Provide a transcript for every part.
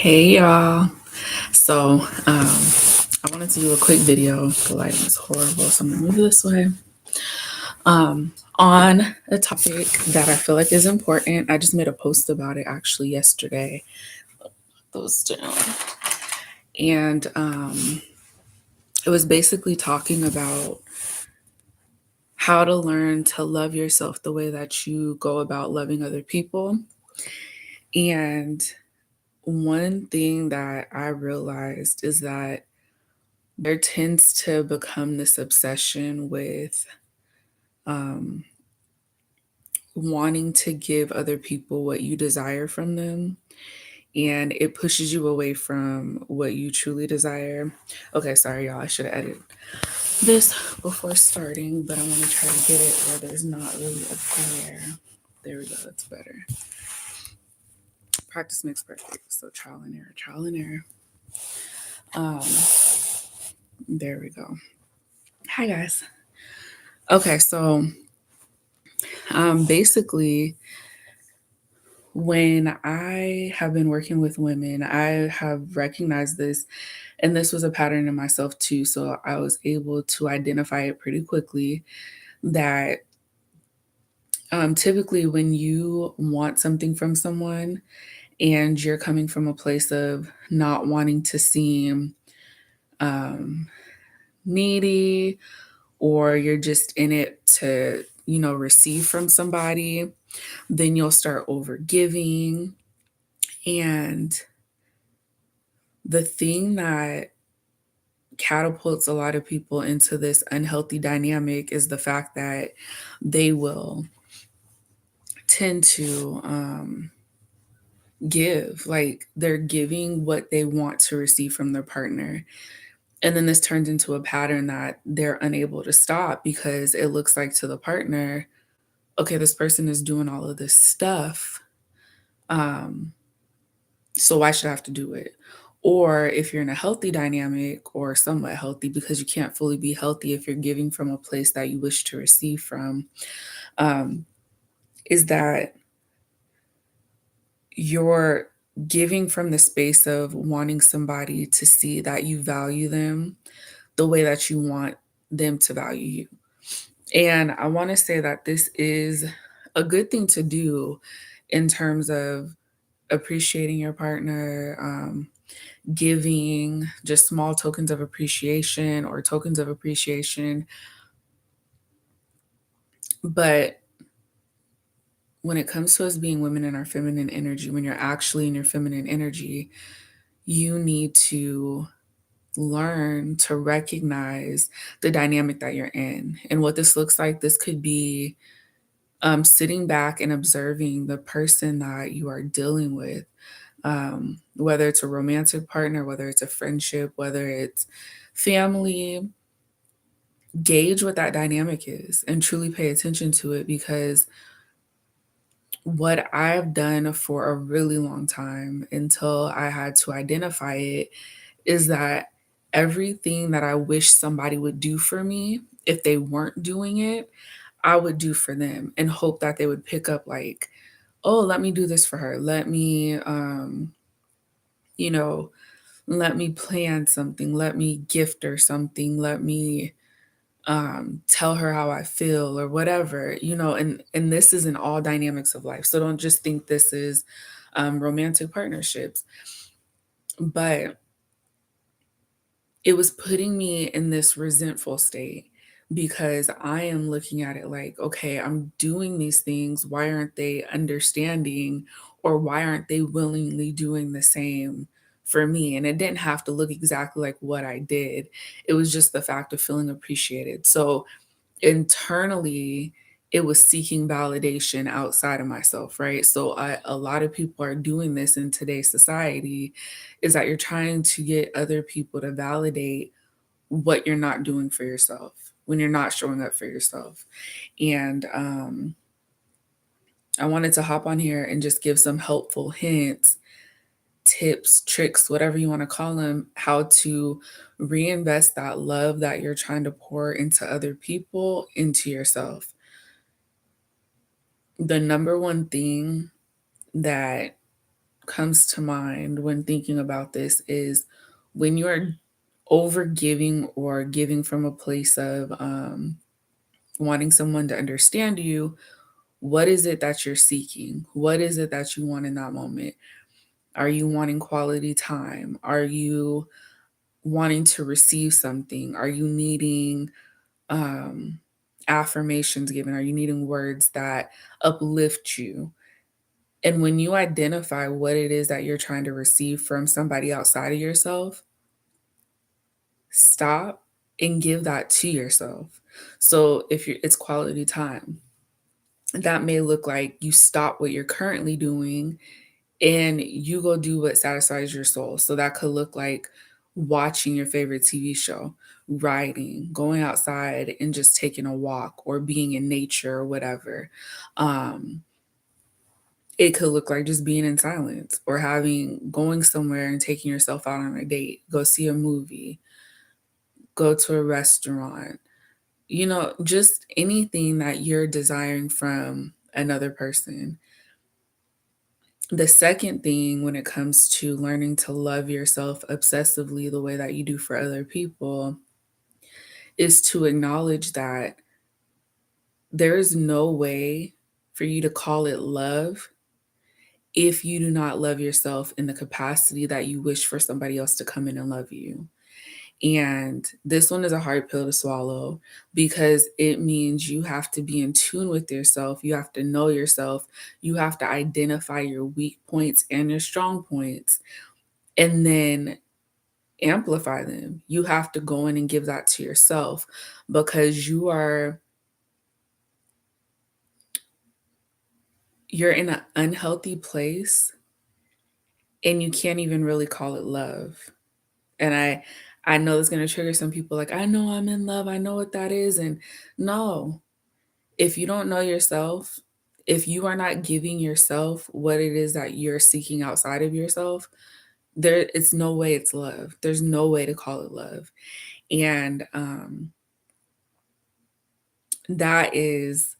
Hey y'all. I wanted to do a quick video. The lighting is horrible, so I'm gonna move this way. On a topic that I feel like is important. I just made a post about it actually yesterday. Those down. And it was basically talking about how to learn to love yourself the way that you go about loving other people. And one thing that I realized is that there tends to become this obsession with um, wanting to give other people what you desire from them. And it pushes you away from what you truly desire. Okay, sorry, y'all. I should have edited this before starting, but I want to try to get it where there's not really a glare. There we go. That's better. Practice makes perfect. So trial and error, trial and error. Um, there we go. Hi, guys. Okay, so basically, when I have been working with women, I have recognized this, and this was a pattern in myself too. So I was able to identify it pretty quickly that typically when you want something from someone and you're coming from a place of not wanting to seem um, needy, or you're just in it to, receive from somebody, then you'll start over giving. And the thing that catapults a lot of people into this unhealthy dynamic is the fact that they will tend to give, like they're giving what they want to receive from their partner. And then this turns into a pattern that they're unable to stop because it looks like to the partner, okay, this person is doing all of this stuff. So why should I have to do it? Or if you're in a healthy dynamic or somewhat healthy, because you can't fully be healthy if you're giving from a place that you wish to receive from, um, is that you're giving from the space of wanting somebody to see that you value them the way that you want them to value you. And I want to say that this is a good thing to do in terms of appreciating your partner, giving just small tokens of appreciation or tokens of appreciation. But when it comes to us being women in our feminine energy, when you're actually in your feminine energy, you need to learn to recognize the dynamic that you're in. And what this looks like, this could be sitting back and observing the person that you are dealing with, whether it's a romantic partner, whether it's a friendship, whether it's family. Gauge what that dynamic is and truly pay attention to it, because what I've done for a really long time until I had to identify it is that everything that I wish somebody would do for me, if they weren't doing it, I would do for them and hope that they would pick up, like, oh, let me do this for her. Let me, you know, let me plan something. Let me gift her something. Let me tell her how I feel or whatever, and this is in all dynamics of life. So don't just think this is romantic partnerships, but it was putting me in this resentful state because I am looking at it like, okay, I'm doing these things. Why aren't they understanding, or why aren't they willingly doing the same for me? And it didn't have to look exactly like what I did. It was just the fact of feeling appreciated. So internally, it was seeking validation outside of myself, right? So a lot of people are doing this in today's society, is that you're trying to get other people to validate what you're not doing for yourself when you're not showing up for yourself. And I wanted to hop on here and just give some helpful hints, tips, tricks, whatever you want to call them, how to reinvest that love that you're trying to pour into other people into yourself. The number one thing that comes to mind when thinking about this is when you're over giving or giving from a place of wanting someone to understand you, what is it that you're seeking? What is it that you want in that moment? Are you wanting quality time? Are you wanting to receive something? Are you needing um, affirmations given? Are you needing words that uplift you? And when you identify what it is that you're trying to receive from somebody outside of yourself, stop and give that to yourself. So if it's quality time, that may look like you stop what you're currently doing and you go do what satisfies your soul. So that could look like watching your favorite TV show, writing, going outside and just taking a walk or being in nature or whatever. Um, it could look like just being in silence or going somewhere and taking yourself out on a date, go see a movie, go to a restaurant, just anything that you're desiring from another person. The second thing when it comes to learning to love yourself obsessively the way that you do for other people is to acknowledge that there is no way for you to call it love if you do not love yourself in the capacity that you wish for somebody else to come in and love you. And this one is a hard pill to swallow because it means you have to be in tune with yourself. You have to know yourself. You have to identify your weak points and your strong points and then amplify them. You have to go in and give that to yourself because you're in an unhealthy place and you can't even really call it love. And I know it's going to trigger some people like, I know I'm in love. I know what that is. And no, if you don't know yourself, if you are not giving yourself what it is that you're seeking outside of yourself, it's no way it's love. There's no way to call it love. And that is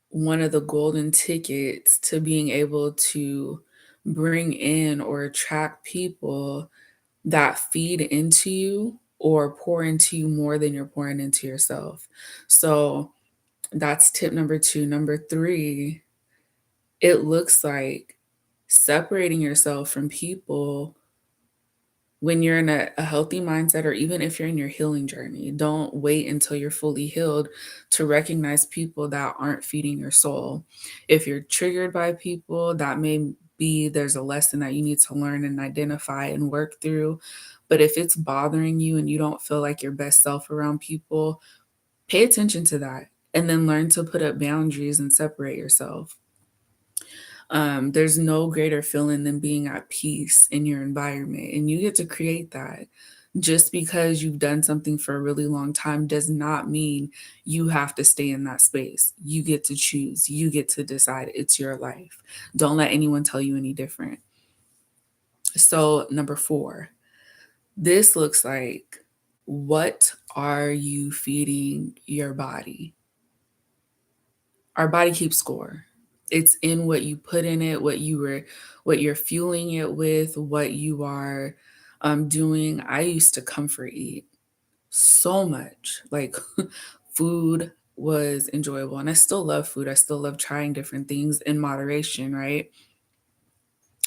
one of the golden tickets to being able to bring in or attract people that feed into you or pour into you more than you're pouring into yourself. So that's tip number two. Number three, it looks like separating yourself from people when you're in a healthy mindset, or even if you're in your healing journey. Don't wait until you're fully healed to recognize people that aren't feeding your soul. If you're triggered by people, that may be there's a lesson that you need to learn and identify and work through. But if it's bothering you and you don't feel like your best self around people, pay attention to that and then learn to put up boundaries and separate yourself. There's no greater feeling than being at peace in your environment, and you get to create that. Just because you've done something for a really long time does not mean you have to stay in that space. You get to choose, you get to decide. It's your life. Don't let anyone tell you any different. So, number four, this looks like, what are you feeding your body? Our body keeps score. It's in what you put in it, what you're fueling it with, what you are doing. I used to comfort eat so much. Like food was enjoyable, and I still love food. I still love trying different things in moderation, right?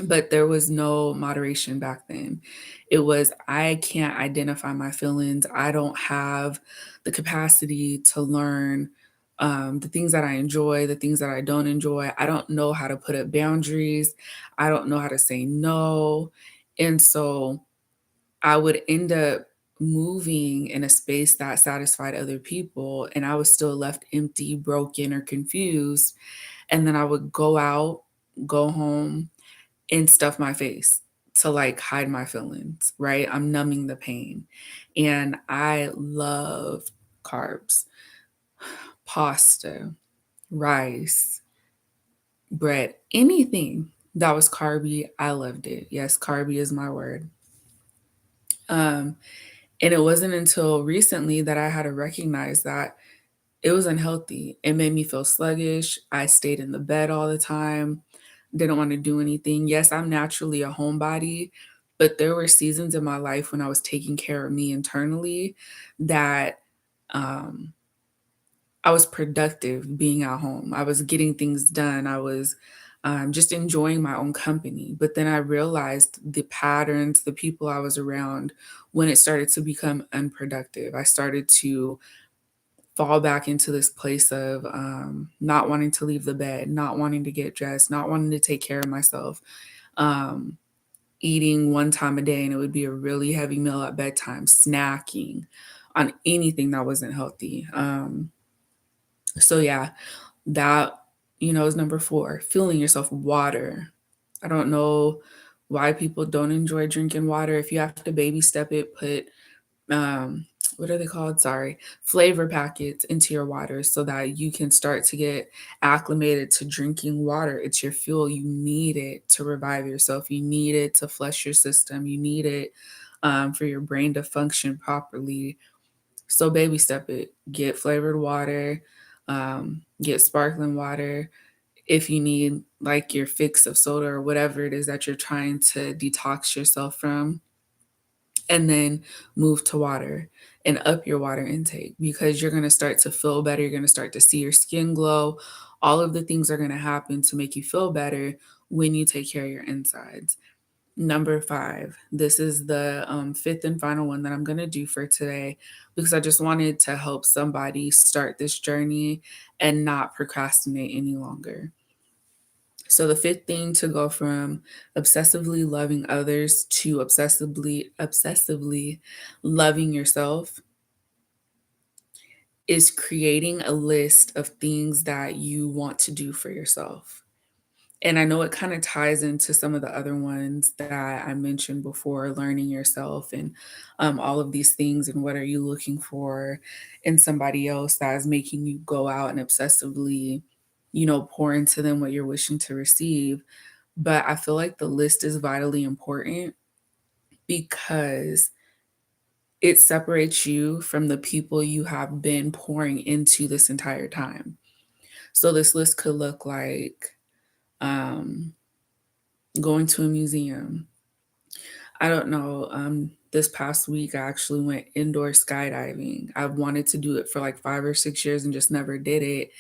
But there was no moderation back then. It was, I can't identify my feelings. I don't have the capacity to learn the things that I enjoy, the things that I don't enjoy. I don't know how to put up boundaries. I don't know how to say no. And so I would end up moving in a space that satisfied other people, and I was still left empty, broken, or confused. And then I would go out, go home, and stuff my face to like hide my feelings, right? I'm numbing the pain. And I love carbs, pasta, rice, bread, anything that was carby, I loved it. Yes, carby is my word. Um, and it wasn't until recently that I had to recognize that it was unhealthy. It made me feel sluggish. I stayed in the bed all the time. didn't want to do anything. Yes, I'm naturally a homebody, but there were seasons in my life when I was taking care of me internally that um, I was productive being at home. I was getting things done. I was just enjoying my own company. But then I realized the patterns, the people I was around, when it started to become unproductive. I started to fall back into this place of not wanting to leave the bed, not wanting to get dressed, not wanting to take care of myself, um, eating one time a day, and it would be a really heavy meal at bedtime, snacking on anything that wasn't healthy. So yeah, that, is number 4, fueling yourself with water. I don't know why people don't enjoy drinking water. If you have to baby step it, put, um, what are they called? Sorry, flavor packets into your water so that you can start to get acclimated to drinking water. It's your fuel. You need it to revive yourself. You need it to flush your system. You need it for your brain to function properly. So baby step it. Get flavored water, get sparkling water. If you need like your fix of soda or whatever it is that you're trying to detox yourself from, and then move to water and up your water intake because you're going to start to feel better. You're going to start to see your skin glow. All of the things are going to happen to make you feel better when you take care of your insides. Number 5, this is the fifth and final one that I'm going to do for today because I just wanted to help somebody start this journey and not procrastinate any longer. So the fifth thing to go from obsessively loving others to obsessively loving yourself is creating a list of things that you want to do for yourself. And I know it kind of ties into some of the other ones that I mentioned before, learning yourself and all of these things, and what are you looking for in somebody else that is making you go out and obsessively, pour into them what you're wishing to receive. But I feel like the list is vitally important because it separates you from the people you have been pouring into this entire time. So this list could look like um, going to a museum. I don't know. This past week, I actually went indoor skydiving. I've wanted to do it for like 5 or 6 years and just never did it.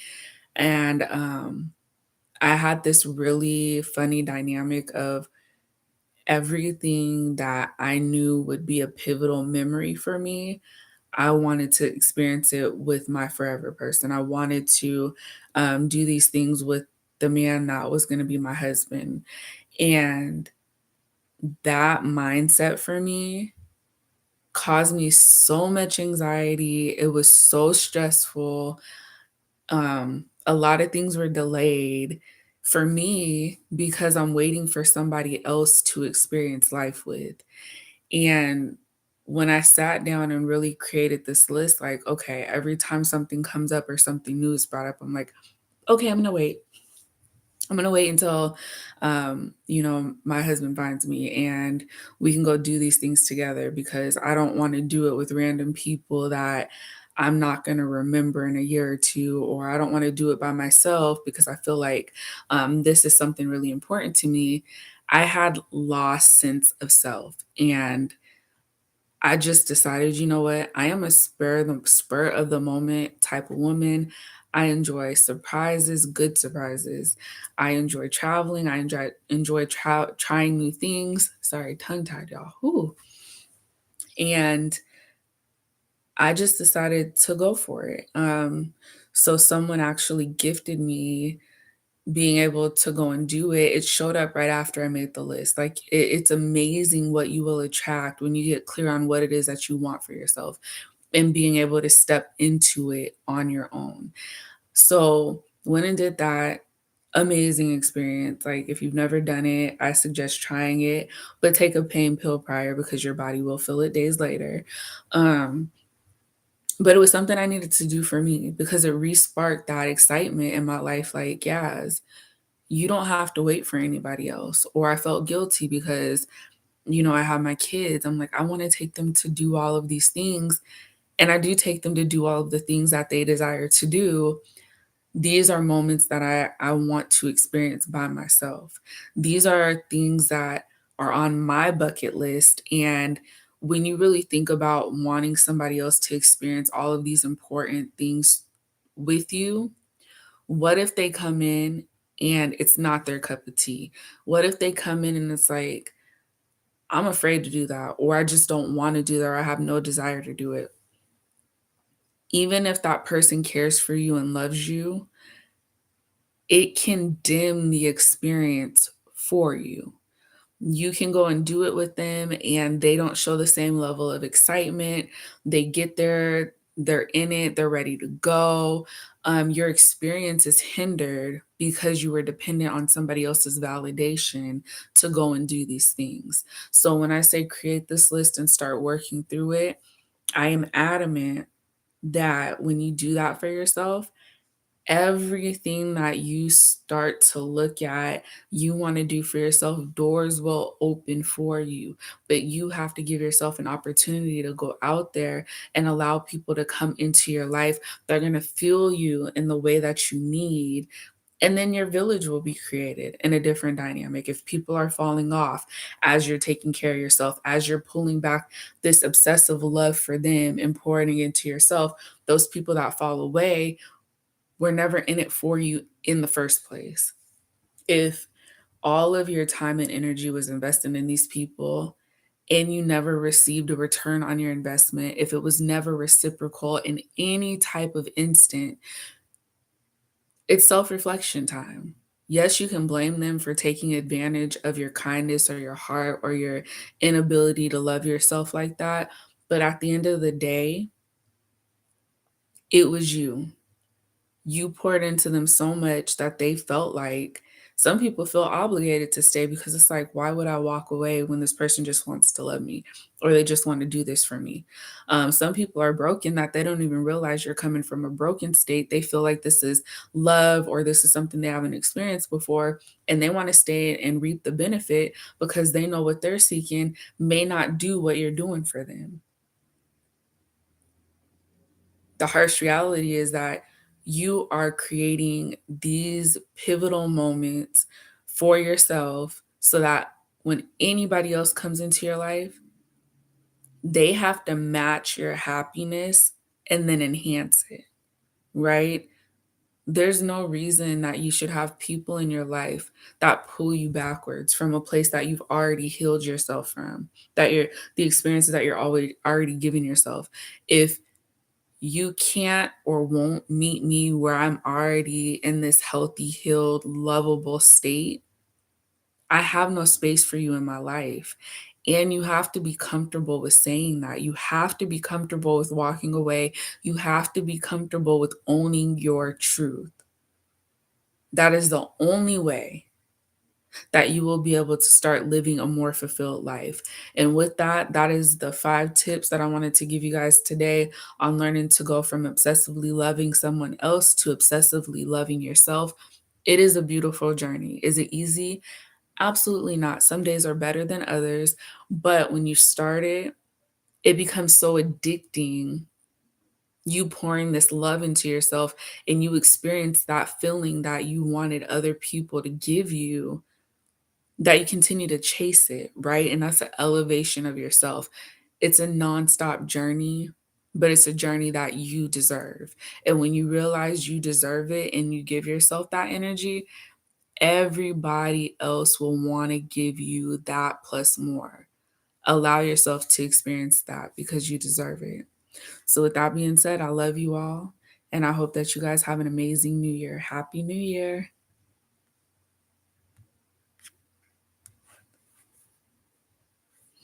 And I had this really funny dynamic of everything that I knew would be a pivotal memory for me. I wanted to experience it with my forever person. I wanted to do these things with the man that was going to be my husband. And that mindset for me caused me so much anxiety. It was so stressful. A lot of things were delayed for me because I'm waiting for somebody else to experience life with. And when I sat down and really created this list, like, okay, every time something comes up or something new is brought up, I'm like, okay, I'm gonna wait. I'm gonna wait until, my husband finds me and we can go do these things together because I don't want to do it with random people that I'm not gonna remember in a year or two, or I don't want to do it by myself because I feel like this is something really important to me. I had lost sense of self, and I just decided, you know what? I am a spur of the moment type of woman. I enjoy surprises, good surprises. I enjoy traveling. I enjoy trying new things. Sorry, tongue tied, y'all. Ooh. And I just decided to go for it. So someone actually gifted me being able to go and do it. It showed up right after I made the list. Like it's amazing what you will attract when you get clear on what it is that you want for yourself and being able to step into it on your own. So went and did that. Amazing experience. Like if you've never done it, I suggest trying it, but take a pain pill prior because your body will feel it days later. Um, but it was something I needed to do for me because it re-sparked that excitement in my life. Like, yes, you don't have to wait for anybody else. Or I felt guilty because, I have my kids. I'm like, I want to take them to do all of these things. And I do take them to do all of the things that they desire to do. These are moments that I want to experience by myself. These are things that are on my bucket list. And when you really think about wanting somebody else to experience all of these important things with you, what if they come in and it's not their cup of tea? What if they come in and it's like, I'm afraid to do that, or I just don't want to do that, or I have no desire to do it? Even if that person cares for you and loves you, it can dim the experience for you. You can go and do it with them and they don't show the same level of excitement. They get there, they're in it, they're ready to go. Your experience is hindered because you were dependent on somebody else's validation to go and do these things. So when I say create this list and start working through it, I am adamant that when you do that for yourself, everything that you start to look at, you want to do for yourself, doors will open for you. But you have to give yourself an opportunity to go out there and allow people to come into your life. They're going to feel you in the way that you need. And then your village will be created in a different dynamic. If people are falling off as you're taking care of yourself, as you're pulling back this obsessive love for them and pouring it into yourself, those people that fall away were never in it for you in the first place. If all of your time and energy was invested in these people and you never received a return on your investment, if it was never reciprocal in any type of instant, it's self reflection time. Yes, you can blame them for taking advantage of your kindness or your heart or your inability to love yourself like that. But at the end of the day, it was you. You poured into them so much that they felt like some people feel obligated to stay because it's like, why would I walk away when this person just wants to love me or they just want to do this for me? Some people are broken that they don't even realize you're coming from a broken state. They feel like this is love or this is something they haven't experienced before, and they want to stay and reap the benefit because they know what they're seeking may not do what you're doing for them. The harsh reality is that you are creating these pivotal moments for yourself so that when anybody else comes into your life, they have to match your happiness and then enhance it, right? There's no reason that you should have people in your life that pull you backwards from a place that you've already healed yourself from, that you're the experiences that you're already giving yourself. If you can't or won't meet me where I'm already in this healthy, healed, lovable state, I have no space for you in my life. And you have to be comfortable with saying that. You have to be comfortable with walking away. You have to be comfortable with owning your truth. That is the only way that you will be able to start living a more fulfilled life. And with that, that is the 5 tips that I wanted to give you guys today on learning to go from obsessively loving someone else to obsessively loving yourself. It is a beautiful journey. Is it easy? Absolutely not. Some days are better than others, but when you start it, it becomes so addicting. You pouring this love into yourself and you experience that feeling that you wanted other people to give you, that you continue to chase it, right? And that's an elevation of yourself. It's a nonstop journey, but it's a journey that you deserve. And when you realize you deserve it and you give yourself that energy, everybody else will want to give you that plus more. Allow yourself to experience that because you deserve it. So, with that being said, I love you all. And I hope that you guys have an amazing new year. Happy New Year.